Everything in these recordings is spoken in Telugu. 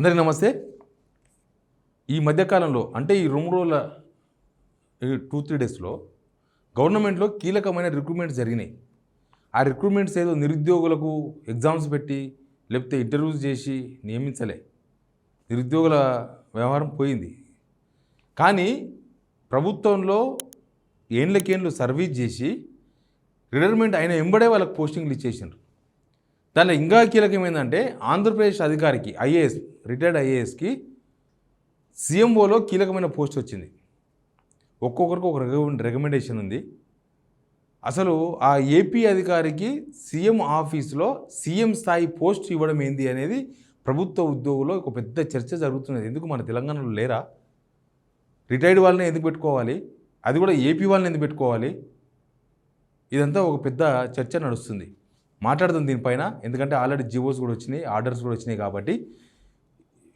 అందరికీ నమస్తే. ఈ మధ్యకాలంలో అంటే ఈ 2 డేస్లో గవర్నమెంట్లో కీలకమైన రిక్రూట్మెంట్స్ జరిగినాయి. ఆ రిక్రూట్మెంట్స్ ఏదో నిరుద్యోగులకు ఎగ్జామ్స్ పెట్టి లేకపోతే ఇంటర్వ్యూస్ చేసి నియమించలే. నిరుద్యోగుల వ్యవహారం పోయింది. కానీ ప్రభుత్వంలో ఏండ్లకేండ్లు సర్వీస్ చేసి రిటైర్మెంట్ అయిన ఎంబడే వాళ్ళకి పోస్టింగ్లు ఇచ్చేసిండ్రు. దానిలో ఇంకా కీలకమైందంటే ఆంధ్రప్రదేశ్ అధికారికి ఐఏఎస్ రిటైర్డ్ ఐఏఎస్కి సీఎంఓలో కీలకమైన పోస్ట్ వచ్చింది. ఒక్కొక్కరికి ఒక రికమెండేషన్ ఉంది. అసలు ఆ ఏపీ అధికారికి సీఎం ఆఫీస్లో సీఎం స్థాయి పోస్ట్ ఇవ్వడం ఏంది అనేది ప్రభుత్వ ఉద్యోగుల్లో ఒక పెద్ద చర్చ జరుగుతున్నది. ఎందుకు మన తెలంగాణలో లేరా? రిటైర్డ్ వాళ్ళని ఎందుకు పెట్టుకోవాలి? అది కూడా ఏపీ వాళ్ళని ఎందుకు పెట్టుకోవాలి? ఇదంతా ఒక పెద్ద చర్చ నడుస్తుంది. మాట్లాడదాం దీనిపైన. ఎందుకంటే ఆల్రెడీ జీవోస్ కూడా వచ్చినాయి, ఆర్డర్స్ కూడా వచ్చినాయి. కాబట్టి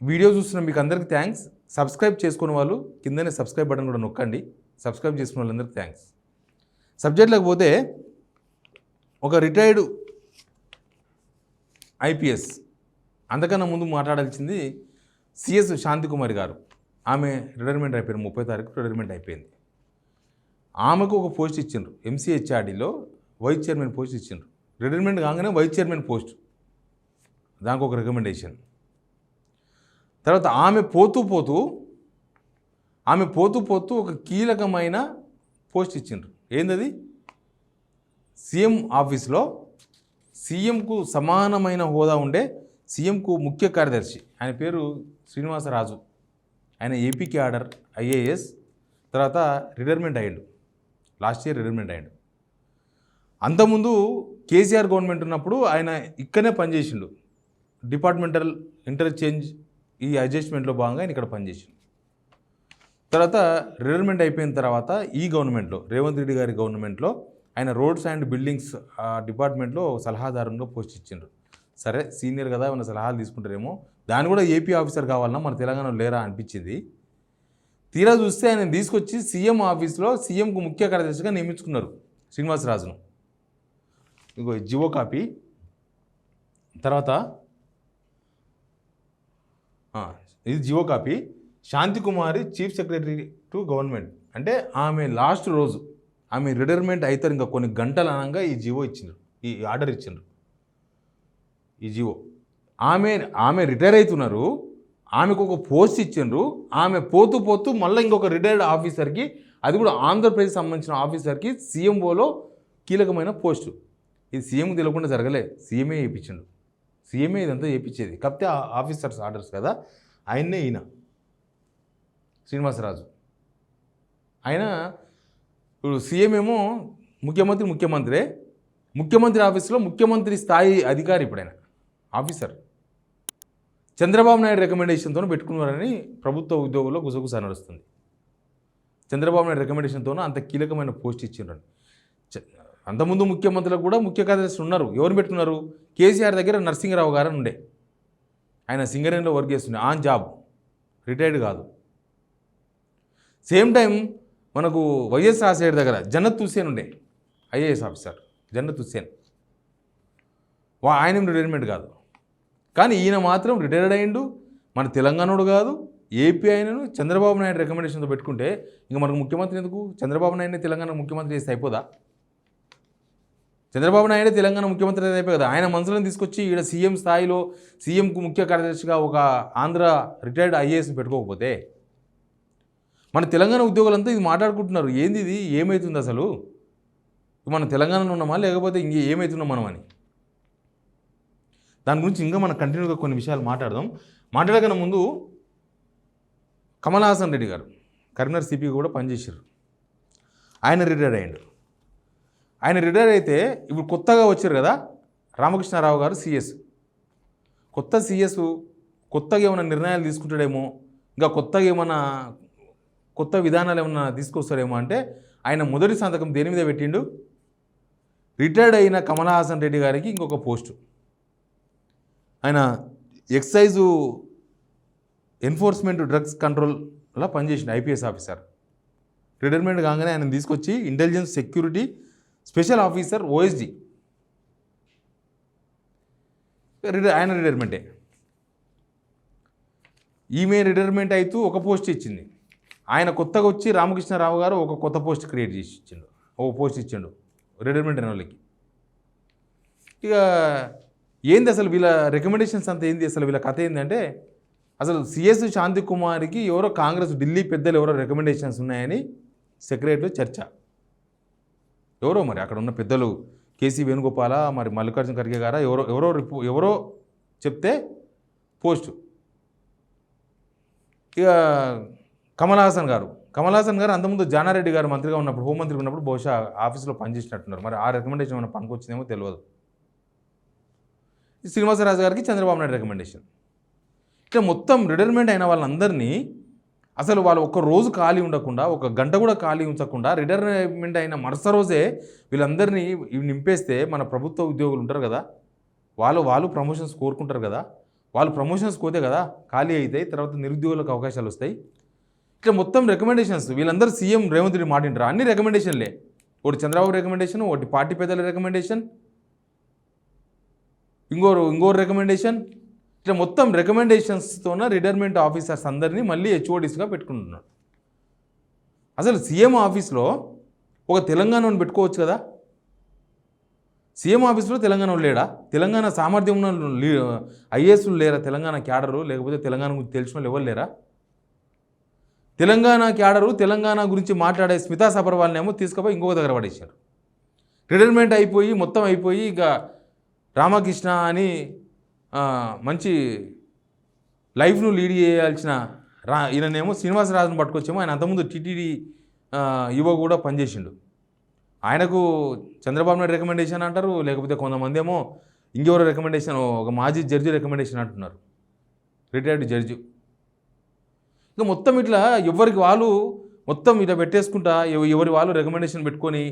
వీడియో చూస్తున్న మీకు అందరికీ థ్యాంక్స్. సబ్స్క్రైబ్ చేసుకున్న వాళ్ళు కిందనే సబ్స్క్రైబ్ బటన్ కూడా నొక్కండి. సబ్స్క్రైబ్ చేసుకున్న వాళ్ళందరికీ థ్యాంక్స్. సబ్జెక్ట్లోకి పోతే, ఒక రిటైర్డ్ ఐపీఎస్ అంతకన్నా ముందు మాట్లాడాల్సింది సిఎస్ శాంతికుమారి గారు. ఆమె రిటైర్మెంట్ అయిపోయింది, 30వ తారీఖు రిటైర్మెంట్ అయిపోయింది. ఆమెకు ఒక పోస్ట్ ఇచ్చిండ్రు, ఎంసీహెచ్ఆర్డీలో వైస్ చైర్మన్ పోస్ట్ ఇచ్చిండ్రు. రిటైర్మెంట్ కాగానే వైస్ చైర్మన్ పోస్ట్, దానికి ఒక రికమెండేషన్. తర్వాత ఆమె పోతూ పోతూ ఒక కీలకమైన పోస్ట్ ఇచ్చిండ్రు. ఏందది? సీఎం ఆఫీస్లో సీఎంకు సమానమైన హోదా ఉండే సీఎంకు ముఖ్య కార్యదర్శి, ఆయన పేరు శ్రీనివాసరాజు. ఆయన ఏపీకి ఆర్డర్ ఐఏఎస్. తర్వాత రిటైర్మెంట్ అయ్యాడు, లాస్ట్ ఇయర్ రిటైర్మెంట్ అయ్యాడు. అంతకుముందు కేసీఆర్ గవర్నమెంట్ ఉన్నప్పుడు ఆయన ఇక్కడనే పనిచేసిండు. డిపార్ట్మెంటల్ ఇంటర్చేంజ్ ఈ అడ్జస్ట్మెంట్లో భాగంగా ఆయన ఇక్కడ పనిచేసిండు. తర్వాత రిటైర్మెంట్ అయిపోయిన తర్వాత ఈ గవర్నమెంట్లో, రేవంత్ రెడ్డి గారి గవర్నమెంట్లో ఆయన రోడ్స్ అండ్ బిల్డింగ్స్ డిపార్ట్మెంట్లో సలహాదారుగా పోస్ట్ ఇచ్చిండ్రు. సరే, సీనియర్ కదా, ఏమైనా సలహాలు తీసుకుంటారేమో, దాన్ని కూడా ఏపీ ఆఫీసర్ కావాలన్నా మన తెలంగాణలో లేరా అనిపించింది. తీరా చూస్తే ఆయన తీసుకొచ్చి సీఎం ఆఫీస్లో సీఎంకు ముఖ్య కార్యదర్శిగా నియమించుకున్నారు శ్రీనివాసరాజును. ఇంకో జివో కాపీ. తర్వాత ఇది GO copy. Santhi Kumari chief secretary to government. అంటే ఆమె లాస్ట్ రోజు ఆమె రిటైర్మెంట్ అవుతారు ఇంకా కొన్ని గంటలు అనగా ఈ జివో ఇచ్చిండ్రు, ఈ ఆర్డర్ ఇచ్చిండ్రు. ఈ జివో ఆమె రిటైర్ అవుతున్నారు, ఆమెకు ఒక పోస్ట్ ఇచ్చిండ్రు. ఆమె పోతూ మళ్ళీ ఇంకొక రిటైర్డ్ ఆఫీసర్కి, అది కూడా ఆంధ్రప్రదేశ్ సంబంధించిన ఆఫీసర్కి సీఎంఓలో కీలకమైన పోస్టు. ఇది సీఎంకి తెలియకుండా జరగలే, సీఎంఏ చేయించిండు. సీఎంఏ ఇదంతా చేయించేది. కాకపోతే ఆఫీసర్స్ ఆర్డర్స్ కదా, ఆయన్నే ఈయన శ్రీనివాసరాజు. ఆయన ఇప్పుడు సీఎం ఏమో ముఖ్యమంత్రి ఆఫీస్లో ముఖ్యమంత్రి స్థాయి అధికారి. ఇప్పుడు ఆయన ఆఫీసర్. చంద్రబాబు నాయుడు రికమెండేషన్తో పెట్టుకున్నారని ప్రభుత్వ ఉద్యోగుల్లో గుసగుస నడుస్తుంది. చంద్రబాబు నాయుడు రికమెండేషన్తోనూ అంత కీలకమైన పోస్ట్ ఇచ్చిండ్రు. అంతకుముందు ముఖ్యమంత్రులకు కూడా ముఖ్య కార్యదర్శులు ఉన్నారు. ఎవరిని పెట్టుకున్నారు? కేసీఆర్ దగ్గర నరసింహరావు గారు ఉండే, ఆయన సింగరేణిలో వర్క్ చేస్తుండే, ఆన్ జాబ్, రిటైర్డ్ కాదు. సేమ్ టైం మనకు వైఎస్ రాజశేఖర్ దగ్గర జన్నత్ హుస్సేన్ ఉండే, ఐఏఎస్ ఆఫీసర్ జన్నత్ హుస్సేన్. ఆయన రిటైర్మెంట్ కాదు, కానీ ఈయన మాత్రం రిటైర్డ్ అయ్యిండు. మన తెలంగాణోడు కాదు, ఏపీ ఆయనను చంద్రబాబు నాయుడు రికమెండేషన్తో పెట్టుకుంటే ఇంకా మనకు ముఖ్యమంత్రి ఎందుకు? చంద్రబాబు నాయుడిని తెలంగాణ ముఖ్యమంత్రి చేస్తే అయిపోదా? చంద్రబాబు నాయుడే తెలంగాణ ముఖ్యమంత్రి అయిపోయి కదా. ఆయన మనసులను తీసుకొచ్చి ఈడ సీఎం స్థాయిలో సీఎంకు ముఖ్య కార్యదర్శిగా ఒక ఆంధ్ర రిటైర్డ్ ఐఏఎస్ని పెట్టుకోకపోతే, మన తెలంగాణ ఉద్యోగులంతా ఇది మాట్లాడుకుంటున్నారు. ఏంది ఇది? ఏమవుతుంది అసలు? మన తెలంగాణలో ఉన్నామా లేకపోతే ఇంకే ఏమవుతున్నాం మనం అని. దాని గురించి ఇంకా మనం కంటిన్యూగా కొన్ని విషయాలు మాట్లాడకన్నా ముందు, కమల్ హాసన్ రెడ్డి గారు కరీంనగర్ సిపి కూడా పనిచేశారు. ఆయన రిటైర్డ్ అయ్యాడు. ఆయన రిటైర్ అయితే ఇప్పుడు కొత్తగా వచ్చారు కదా రామకృష్ణారావు గారు సిఎస్. కొత్త సిఎస్ కొత్తగా ఏమైనా నిర్ణయాలు తీసుకుంటాడేమో, ఇంకా కొత్త విధానాలు ఏమైనా తీసుకొస్తాడేమో అంటే, ఆయన మొదటి సంతకం దేని మీద పెట్టిండు? రిటైర్డ్ అయిన కమల్ హాసన్ రెడ్డి గారికి ఇంకొక పోస్టు. ఆయన ఎక్సైజు ఎన్ఫోర్స్మెంట్ డ్రగ్స్ కంట్రోల్లో పనిచేసిండు, ఐపీఎస్ ఆఫీసర్. రిటైర్మెంట్ కాగానే ఆయన తీసుకొచ్చి intelligence security special officer OSD, ఆయన రిటైర్మెంటే. ఈమె రిటైర్మెంట్ అవుతూ ఒక పోస్ట్ ఇచ్చింది. ఆయన కొత్తగా వచ్చి రామకృష్ణారావు గారు ఒక కొత్త పోస్ట్ క్రియేట్ చేసి ఇచ్చిండు, ఒక పోస్ట్ ఇచ్చిండు రిటైర్మెంట్ అయిన వాళ్ళకి. ఇక ఏంది అసలు వీళ్ళ రికమెండేషన్స్ అంతా ఏంది, అసలు వీళ్ళ కథ ఏంటంటే అసలు సిఎస్ శాంతికుమార్కి ఎవరో కాంగ్రెస్ ఢిల్లీ పెద్దలు ఎవరో రికమెండేషన్స్ ఉన్నాయని సెక్రటరీలో చర్చ. ఎవరో మరి అక్కడ ఉన్న పెద్దలు కేసీ వేణుగోపాల, మరి మల్లికార్జున ఖర్గే గారా, ఎవరో చెప్తే పోస్టు. ఇక కమల్ హాసన్ గారు అంతకుముందు జానారెడ్డి గారు మంత్రిగా ఉన్నప్పుడు, హోంమంత్రిగా ఉన్నప్పుడు బహుశా ఆఫీసులో పనిచేసినట్టున్నారు. మరి ఆ రికమెండేషన్ ఏమైనా పనికొచ్చిందేమో తెలియదు. శ్రీనివాసరాజు గారికి చంద్రబాబు నాయుడు రికమెండేషన్. ఇట్లా మొత్తం రిటైర్మెంట్ అయిన వాళ్ళందరినీ అసలు వాళ్ళు ఒక్క రోజు ఖాళీ ఉండకుండా, ఒక గంట కూడా ఖాళీ ఉంచకుండా రిటైర్మెంట్ అయిన మరుస రోజే వీళ్ళందరినీ నింపేస్తే మన ప్రభుత్వ ఉద్యోగులు ఉంటారు కదా, వాళ్ళు ప్రమోషన్స్ కోరుకుంటారు కదా, వాళ్ళు ప్రమోషన్స్ కోతే కదా ఖాళీ అవుతాయి, తర్వాత నిరుద్యోగులకు అవకాశాలు వస్తాయి. ఇట్లా మొత్తం రికమెండేషన్స్ వీళ్ళందరూ సీఎం రేవంత్ రెడ్డి మాటింటారు. అన్ని రికమెండేషన్లే, ఒకటి చంద్రబాబు రికమెండేషన్, ఒకటి పార్టీ పెద్దల రికమెండేషన్, ఇంకోరు రికమెండేషన్. ఇట్లా మొత్తం రికమెండేషన్స్తోన రిటైర్మెంట్ ఆఫీసర్స్ అందరినీ మళ్ళీ హెచ్ఓడీస్గా పెట్టుకుంటున్నాడు. అసలు సీఎం ఆఫీస్లో ఒక తెలంగాణను పెట్టుకోవచ్చు కదా. సీఎం ఆఫీస్లో తెలంగాణ లేడా? తెలంగాణ సామర్థ్యం ఉన్న ఐఏఎస్లు లేరా? తెలంగాణ క్యాడరు, లేకపోతే తెలంగాణ గురించి తెలిసిన వాళ్ళు ఎవరు లేరా? తెలంగాణ క్యాడరు, తెలంగాణ గురించి మాట్లాడే స్మితా సబర్వాల్నేమో తీసుకుపోయి ఇంకొక దగ్గర పడేశారు. రిటైర్మెంట్ అయిపోయి మొత్తం అయిపోయి ఇక రామకృష్ణ అని మంచి లైఫ్ను లీడ్ చేయాల్సిన ఈయననేమో శ్రీనివాసరాజును పట్టుకొచ్చేమో. ఆయన అంతకుముందు టీటీడీ యువ కూడా పనిచేసిండు. ఆయనకు చంద్రబాబు నాయుడు రికమెండేషన్ అంటారు, లేకపోతే కొంతమంది ఏమో ఇంకెవరో రికమెండేషన్, ఒక మాజీ జడ్జి రికమెండేషన్ అంటున్నారు, రిటైర్డ్ జడ్జి. ఇక మొత్తం ఇట్లా ఎవరికి వాళ్ళు మొత్తం ఇట్లా పెట్టేసుకుంటా ఎవరి వాళ్ళు రికమెండేషన్ పెట్టుకొని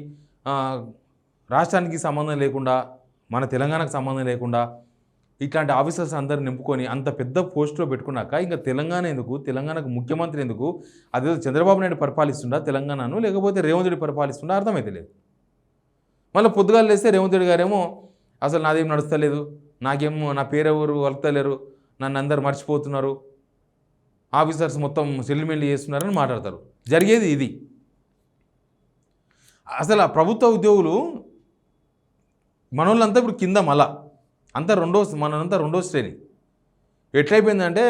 రాష్ట్రానికి సంబంధం లేకుండా, మన తెలంగాణకు సంబంధం లేకుండా ఇట్లాంటి ఆఫీసర్స్ అందరు నింపుకొని అంత పెద్ద పోస్టులో పెట్టుకున్నాక ఇంకా తెలంగాణ ఎందుకు, తెలంగాణకు ముఖ్యమంత్రి ఎందుకు? అదేదో చంద్రబాబు నాయుడు పరిపాలిస్తుండా తెలంగాణను, లేకపోతే రేవంత్ రెడ్డి పరిపాలిస్తుండా అర్థమైతే లేదు. మళ్ళీ పొద్దుగాలు లేస్తే రేవంత్ రెడ్డి గారేమో అసలు నాదేం నడుస్తలేదు, నాకేమో నా పేరెవరు వలుతలేరు, నన్ను అందరు మర్చిపోతున్నారు, ఆఫీసర్స్ మొత్తం సెటిల్మెంట్లు చేస్తున్నారని మాట్లాడతారు. జరిగేది ఇది. అసలు ఆ ప్రభుత్వ ఉద్యోగులు మనోళ్ళంతా ఇప్పుడు కింద మళ్ళా మనంతా రెండో శ్రేణి. ఎట్లయిపోయిందంటే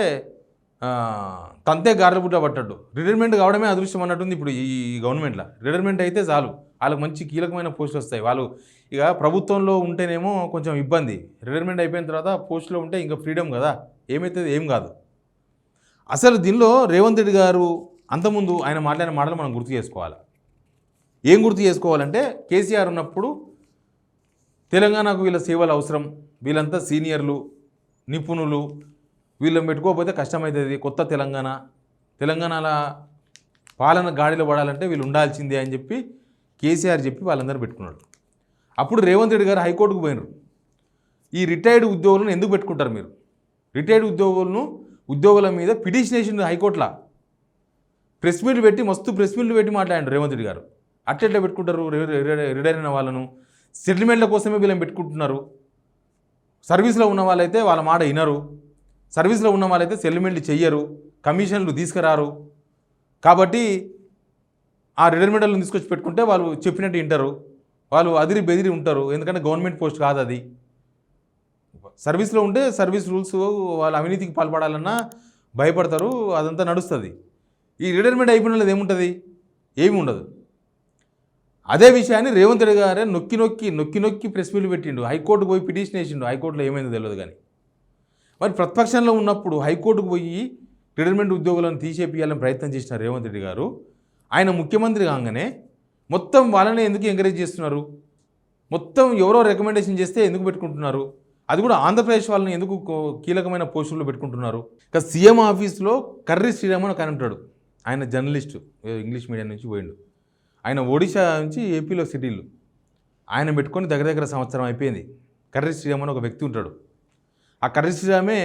తంతే గారెలబుట్ట పట్టట్టు రిటైర్మెంట్ కావడమే అదృష్టం అన్నట్టుంది ఇప్పుడు ఈ గవర్నమెంట్లో. రిటైర్మెంట్ అయితే చాలు, వాళ్ళకి మంచి కీలకమైన పోస్టులు వస్తాయి. వాళ్ళు ఇక ప్రభుత్వంలో ఉంటేనేమో కొంచెం ఇబ్బంది, రిటైర్మెంట్ అయిపోయిన తర్వాత పోస్టులో ఉంటే ఇంకా ఫ్రీడమ్ కదా, ఏమవుతుంది ఏం కాదు. అసలు దీనిలో రేవంత్ రెడ్డి గారు అంతకుముందు ఆయన మాట్లాడిన మాటలు మనం గుర్తు చేసుకోవాలి. ఏం గుర్తు చేసుకోవాలంటే కేసీఆర్ ఉన్నప్పుడు తెలంగాణకు వీళ్ళ సేవలు అవసరం, వీళ్ళంతా సీనియర్లు, నిపుణులు, వీళ్ళని పెట్టుకోకపోతే కష్టమవుతుంది, కొత్త తెలంగాణల పాలన గాడిలో పడాలంటే వీళ్ళు ఉండాల్సిందే అని చెప్పి కేసీఆర్ చెప్పి వాళ్ళందరూ పెట్టుకున్నాడు. అప్పుడు రేవంత్ రెడ్డి గారు హైకోర్టుకు పోయినారు. ఈ రిటైర్డ్ ఉద్యోగులను ఎందుకు పెట్టుకుంటారు మీరు? రిటైర్డ్ ఉద్యోగుల మీద పిటిషన్ వేసిండు హైకోర్టులో. ప్రెస్ మీట్లు పెట్టి మాట్లాడారు రేవంత్ రెడ్డి గారు. అట్లెట్లా పెట్టుకుంటారు రిటైర్ అయిన వాళ్ళను? సెటిల్మెంట్ల కోసమే వీళ్ళని పెట్టుకుంటున్నారు. సర్వీస్లో ఉన్న వాళ్ళైతే వాళ్ళ మాట వినరు, సర్వీస్లో ఉన్న వాళ్ళైతే సెటిల్మెంట్లు చెయ్యరు, కమిషన్లు తీసుకురారు. కాబట్టి ఆ రిటైర్మెంట్లను తీసుకొచ్చి పెట్టుకుంటే వాళ్ళు చెప్పినట్టు వింటారు, వాళ్ళు అదిరి బెదిరి ఉంటారు. ఎందుకంటే గవర్నమెంట్ పోస్ట్ కాదు అది. సర్వీస్లో ఉంటే సర్వీస్ రూల్స్, వాళ్ళు అవినీతికి పాల్పడాలన్నా భయపడతారు, అదంతా నడుస్తుంది. ఈ రిటైర్మెంట్ అయిపోయిన వాళ్ళది ఏముంటుంది? ఏమి ఉండదు. అదే విషయాన్ని రేవంత్ రెడ్డి గారే నొక్కి నొక్కి ప్రెస్ మీట్లు పెట్టిండు. హైకోర్టుకు పోయి పిటిషన్ వేసిండు. హైకోర్టులో ఏమైందో తెలియదు. కానీ మరి ప్రతిపక్షంలో ఉన్నప్పుడు హైకోర్టుకు పోయి రిటైర్మెంట్ ఉద్యోగులను తీసేపియాలని ప్రయత్నం చేసిన రేవంత్ రెడ్డి గారు ఆయన ముఖ్యమంత్రి కాగానే మొత్తం వాళ్ళనే ఎందుకు ఎంకరేజ్ చేస్తున్నారు? మొత్తం ఎవరో రికమెండేషన్ చేస్తే ఎందుకు పెట్టుకుంటున్నారు? అది కూడా ఆంధ్రప్రదేశ్ వాళ్ళని ఎందుకు కీలకమైన పోస్టుల్లో పెట్టుకుంటున్నారు? ఇక సీఎం ఆఫీస్లో కర్రీ శ్రీరామ్ అని ఉంటాడు. ఆయన జర్నలిస్టు, ఇంగ్లీష్ మీడియం నుంచి పోయిండు. ఆయన ఒడిశా నుంచి ఏపీలో సిటీలు. ఆయన పెట్టుకొని దగ్గర సంవత్సరం అయిపోయింది. కర్రీ శ్రీరామ్ అని ఒక వ్యక్తి ఉంటాడు. ఆ కర్రీ శ్రీరామే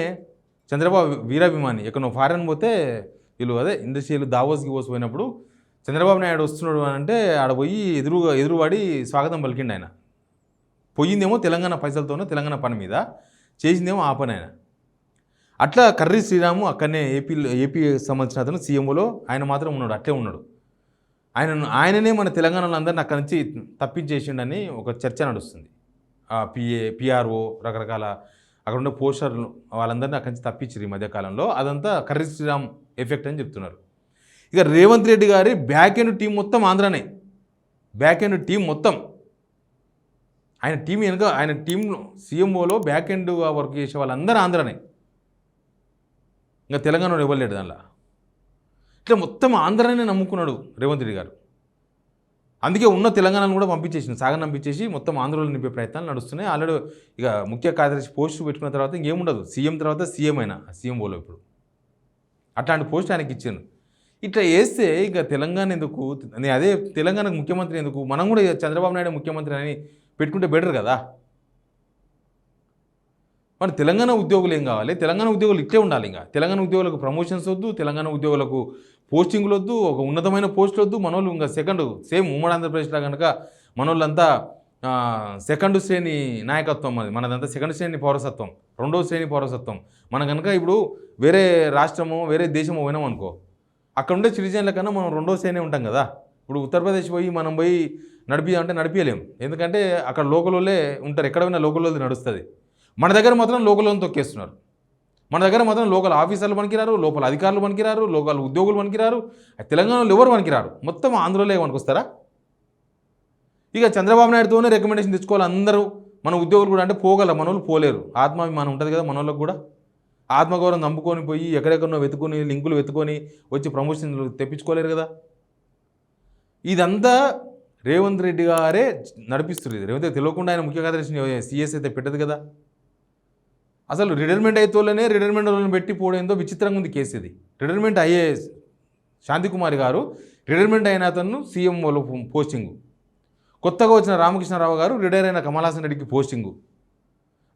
చంద్రబాబు వీరాభిమాని. ఎక్కడో ఫారెన్ పోతే వీళ్ళు ఇండస్ట్రియల్ దావోస్కి పోసిపోయినప్పుడు చంద్రబాబు నాయుడు వస్తున్నాడు అని అంటే ఆడ పోయి ఎదురువాడి స్వాగతం పలికిండు. ఆయన పోయిందేమో తెలంగాణ పైసలతోనో తెలంగాణ పని మీద, చేసిందేమో ఆ పని. ఆయన అట్లా కర్రీ శ్రీరాము అక్కడనే ఏపీ సంబంధించిన అతను సీఎంఓలో ఆయన మాత్రం ఉన్నాడు, అట్లే ఉన్నాడు. ఆయననే మన తెలంగాణలో అందరిని అక్కడి నుంచి తప్పించేసిండని ఒక చర్చ నడుస్తుంది. పిఆర్ఓ రకరకాల అక్కడ ఉండే పోస్టర్లు వాళ్ళందరినీ అక్కడి నుంచి తప్పించారు ఈ మధ్యకాలంలో. అదంతా కర్రీ శ్రీరామ్ ఎఫెక్ట్ అని చెప్తున్నారు. ఇక రేవంత్ రెడ్డి గారి బ్యాక్ ఎండ్ టీం మొత్తం ఆంధ్రానే, బ్యాక్ ఎండ్ టీం మొత్తం ఆయన టీం వెనుక, ఆయన టీంలో సీఎంఓలో బ్యాక్ ఎండ్ వర్క్ చేసే వాళ్ళందరూ ఆంధ్రానే, ఇంకా తెలంగాణలో ఇవ్వలేడు దానిలో. ఇట్లా మొత్తం ఆంధ్రానే నమ్ముకున్నాడు రేవంత్ రెడ్డి గారు. అందుకే ఉన్న తెలంగాణను కూడా పంపించేసింది, సాగర్ పంపించేసి మొత్తం ఆంధ్రలో నింపే ప్రయత్నాలు నడుస్తున్నాయి. ఆల్రెడీ ఇక ముఖ్య కార్యదర్శి పోస్ట్ పెట్టుకున్న తర్వాత ఇంకేముండదు, సీఎం తర్వాత సీఎం అయినా సీఎంఓలో ఇప్పుడు అట్లాంటి పోస్ట్ ఆయనకి ఇచ్చాను. ఇట్లా వేస్తే ఇక తెలంగాణ ఎందుకు, అదే తెలంగాణకు ముఖ్యమంత్రి ఎందుకు, మనం కూడా చంద్రబాబు నాయుడు ముఖ్యమంత్రి అని పెట్టుకుంటే బెటర్ కదా. మరి తెలంగాణ ఉద్యోగులు ఏం కావాలి, తెలంగాణ ఉద్యోగులు ఇట్లే ఉండాలి. ఇంకా తెలంగాణ ఉద్యోగులకు ప్రమోషన్స్ వద్దు, తెలంగాణ ఉద్యోగులకు పోస్టింగ్లు వద్దు, ఒక ఉన్నతమైన పోస్టులు వద్దు. మనోళ్ళు ఇంకా సెకండ్ సేమ్ ఉమ్మడి ఆంధ్రప్రదేశ్లో కనుక మనోళ్ళంతా సెకండ్ శ్రేణి నాయకత్వం, మనదంతా సెకండ్ శ్రేణి పౌరసత్వం, రెండో శ్రేణి పౌరసత్వం. మన కనుక ఇప్పుడు వేరే రాష్ట్రమో వేరే దేశమో పోయినాం అనుకో, అక్కడ ఉండే సిటిజన్ల కన్నా మనం రెండో శ్రేణి ఉంటాం కదా. ఇప్పుడు ఉత్తరప్రదేశ్ మనం పోయి అంటే నడిపించలేము, ఎందుకంటే అక్కడ లోకల్లోనే ఉంటారు, ఎక్కడ పోయినా లోకల్లో నడుస్తుంది. మన దగ్గర మాత్రం లోకల్లోని తొక్కేస్తున్నారు. మన దగ్గర మాత్రం లోకల్ ఆఫీసర్లు పనికిరారు, లోకల్ అధికారులు పనికిరారు, లోకల్ ఉద్యోగులు పనికిరారు, తెలంగాణలో ఎవరు పనికిరారు, మొత్తం ఆంధ్రలో పనికొస్తారా. ఇక చంద్రబాబు నాయుడుతోనే రికమెండేషన్ తెచ్చుకోవాలి అందరూ. మన ఉద్యోగులు కూడా అంటే పోగలరు, మన వాళ్ళు పోలేరు. ఆత్మాభిమానం ఉంటుంది కదా మన వాళ్ళకు కూడా, ఆత్మగౌరవం నమ్ముకొని పోయి ఎక్కడెక్కడో వెతుకొని లింకులు వెతుకొని వచ్చి ప్రమోషన్లు తెప్పించుకోలేరు కదా. ఇదంతా రేవంత్ రెడ్డి గారే నడిపిస్తుంది. రేవంత్ రెడ్డి తెలియకుండా ఆయన ముఖ్య కార్యదర్శిని సిఎస్ అయితే పెట్టదు కదా. అసలు రిటైర్మెంట్ అయితేనే రిటైర్మెంట్ వాళ్ళని పెట్టి పోవడంతో విచిత్రంగా ఉంది కేసు ఇది. రిటైర్మెంట్ అయ్యే శాంతికుమారి గారు రిటైర్మెంట్ అయిన అతను సీఎంఓలో పోస్టింగు, కొత్తగా వచ్చిన రామకృష్ణారావు గారు రిటైర్ అయిన కమలాసన్ రెడ్డికి పోస్టింగు.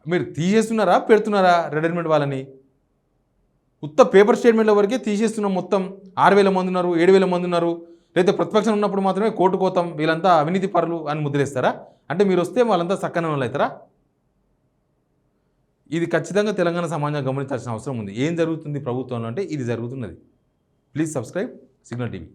మీరు తీసేస్తున్నారా పెడుతున్నారా రిటైర్మెంట్ వాళ్ళని? ఉత్త పేపర్ స్టేట్మెంట్ల వరకే తీసేస్తున్నాం. మొత్తం 6,000 మంది ఉన్నారు, 7,000 మంది ఉన్నారు, లేదా ప్రతిపక్షం ఉన్నప్పుడు మాత్రమే కోర్టు కోతాం, వీళ్ళంతా అవినీతి పరులు అని ముద్రేస్తారా? అంటే మీరు వస్తే వాళ్ళంతా చక్కని వాళ్ళు అవుతారా? ఇది ఖచ్చితంగా తెలంగాణ సమాజం గమనించాల్సిన అవసరం ఉంది. ఏం జరుగుతుంది ప్రభుత్వంలో అంటే ఇది జరుగుతున్నది. Please subscribe signal TV.